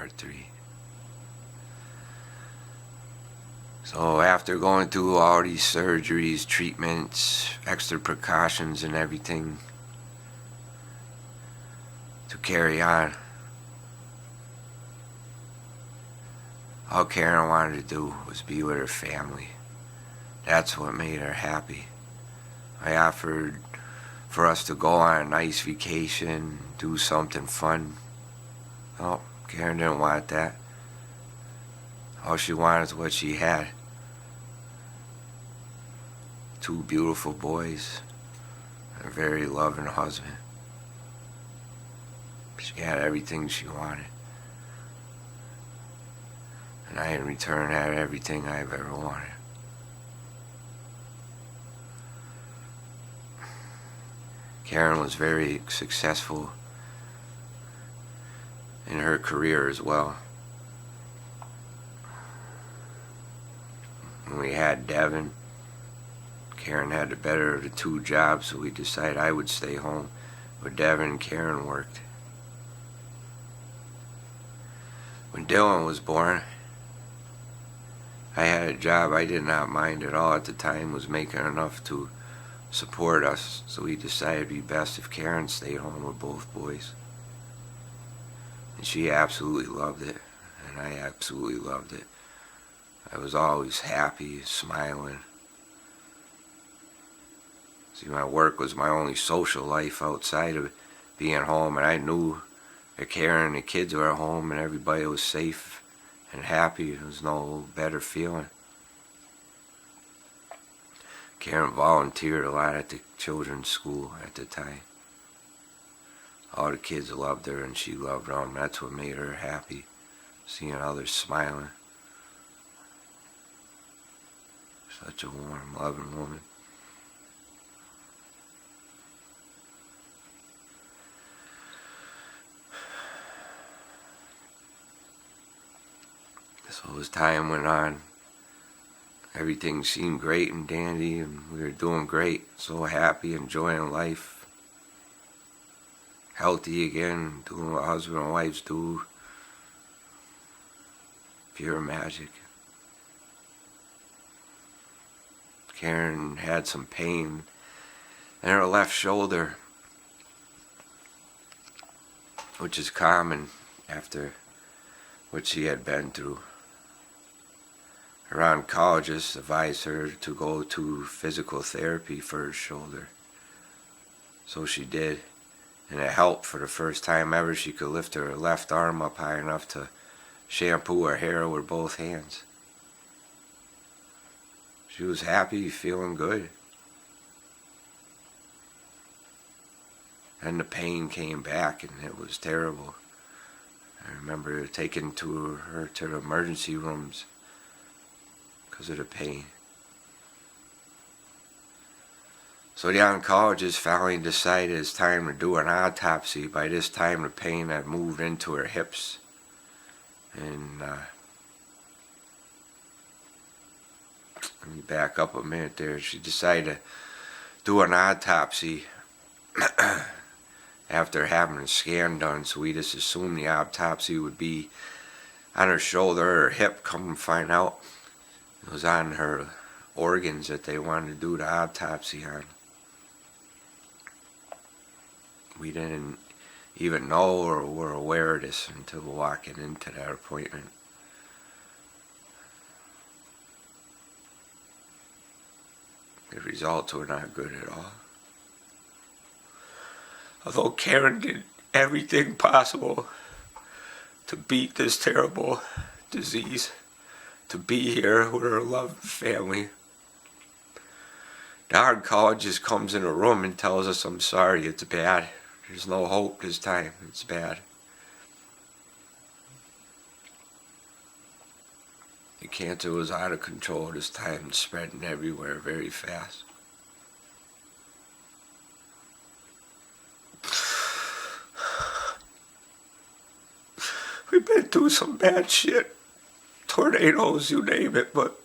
Part 3. So after going through all these surgeries, treatments, extra precautions and everything to carry on, all Karen wanted to do was be with her family. That's what made her happy. I offered for us to go on a nice vacation, do something fun. Oh, Karen didn't want that. All she wanted is what she had. 2 beautiful boys, a very loving husband. She had everything she wanted. And I in return had everything I've ever wanted. Karen was very successful in her career as well. When we had Devin, Karen had the better of the 2 jobs, so we decided I would stay home, but Devin and Karen worked. When Dylan was born, I had a job I did not mind at all at the time, was making enough to support us, so we decided it'd be best if Karen stayed home with both boys. And she absolutely loved it, and I absolutely loved it. I was always happy, smiling. See, my work was my only social life outside of being home, and I knew that Karen and the kids were at home and everybody was safe and happy. There was no better feeling. Karen volunteered a lot at the children's school at the time. All the kids loved her and she loved them. That's what made her happy, seeing others smiling. Such a warm, loving woman. So as time went on, everything seemed great and dandy, and we were doing great, so happy, enjoying life, healthy again, doing what husband and wives do, pure magic. Karen had some pain in her left shoulder, which is common after what she had been through. Her oncologist advised her to go to physical therapy for her shoulder. So she did, and it helped. For the first time ever, she could lift her left arm up high enough to shampoo her hair with both hands. She was happy, feeling good. And the pain came back, and it was terrible. I remember taking her to the emergency rooms because of the pain. So the oncologist finally decided it's time to do an autopsy. By this time the pain had moved into her hips. And let me back up a minute there. She decided to do an autopsy after having a scan done. So we just assumed the autopsy would be on her shoulder or hip. Come and find out, it was on her organs that they wanted to do the autopsy on. We didn't even know or were aware of this until walking into that appointment. The results were not good at all. Although Karen did everything possible to beat this terrible disease, to be here with her loved family, the oncologist comes in a room and tells us, "I'm sorry, it's bad. There's no hope this time. It's bad." The cancer was out of control this time, spreading everywhere very fast. We've been through some bad shit. Tornadoes, you name it, but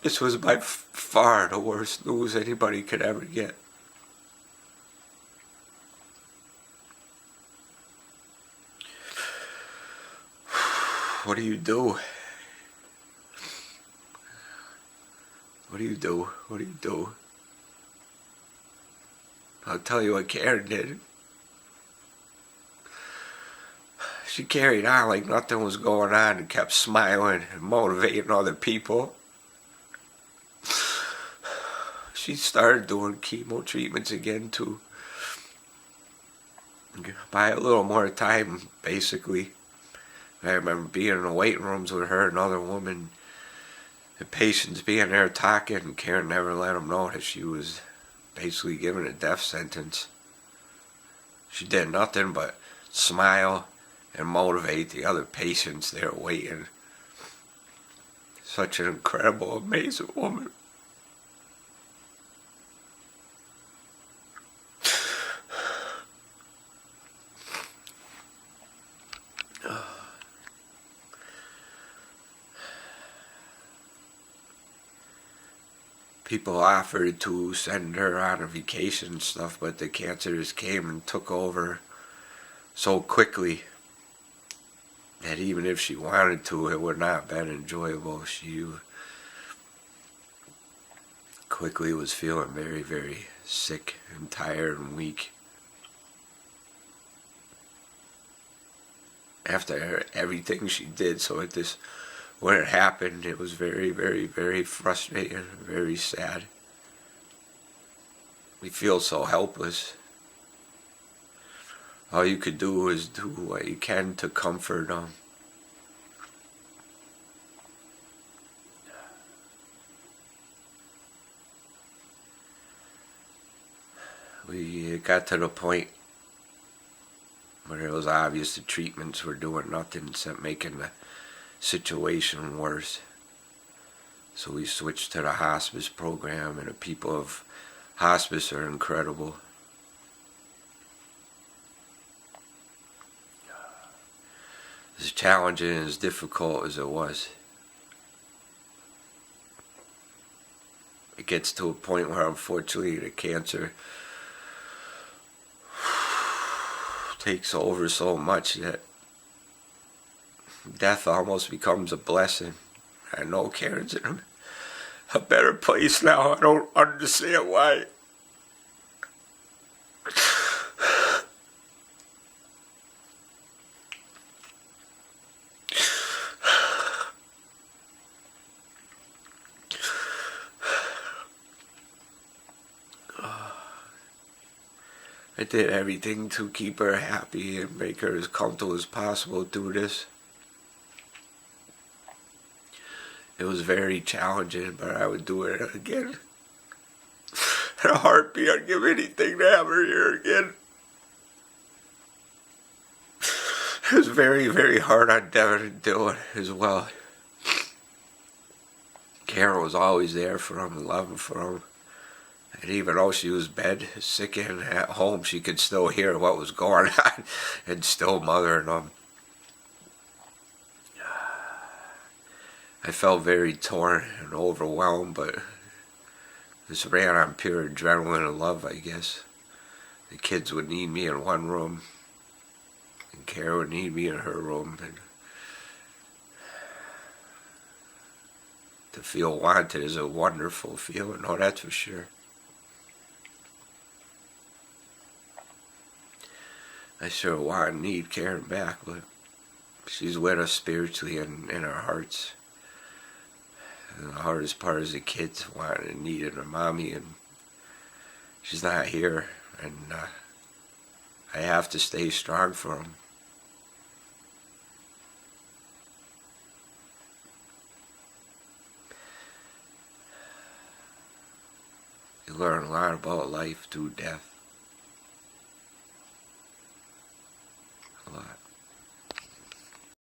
this was by far the worst news anybody could ever get. What do you do? What do you do? What do you do? I'll tell you what Karen did. She carried on like nothing was going on and kept smiling and motivating other people. She started doing chemo treatments again too. By a little more time, basically. I remember being in the waiting rooms with her and another woman, the patients being there talking, and Karen never let them know that she was basically given a death sentence. She did nothing but smile and motivate the other patients there waiting. Such an incredible, amazing woman. People offered to send her on a vacation and stuff, but the cancer just came and took over so quickly that even if she wanted to, it would not have been enjoyable. She quickly was feeling very, very sick and tired and weak. After everything she did, so when it happened, it was very, very, very frustrating, very sad. We feel so helpless. All you could do is do what you can to comfort them. We got to the point where it was obvious the treatments were doing nothing except making the situation worse. So we switched to the hospice program, and the people of hospice are incredible. As challenging and as difficult as it was, it gets to a point where unfortunately the cancer takes over so much that death almost becomes a blessing. I know Karen's in a better place now. I don't understand why. I did everything to keep her happy and make her as comfortable as possible through this. It was very challenging, but I would do it again. In a heartbeat, I'd give anything to have her here again. It was very, very hard on Devin and Dylan as well. Karen was always there for him and loving for him. And even though she was sick and at home, she could still hear what was going on and still mothering them. I felt very torn and overwhelmed, but this ran on pure adrenaline and love, I guess. The kids would need me in one room, and Kara would need me in her room. And to feel wanted is a wonderful feeling, oh, that's for sure. I sure want and need Karen back, but she's with us spiritually and in our hearts. And the hardest part is the kids wanting and needing her mommy, and she's not here, and I have to stay strong for them. You learn a lot about life through death. A lot.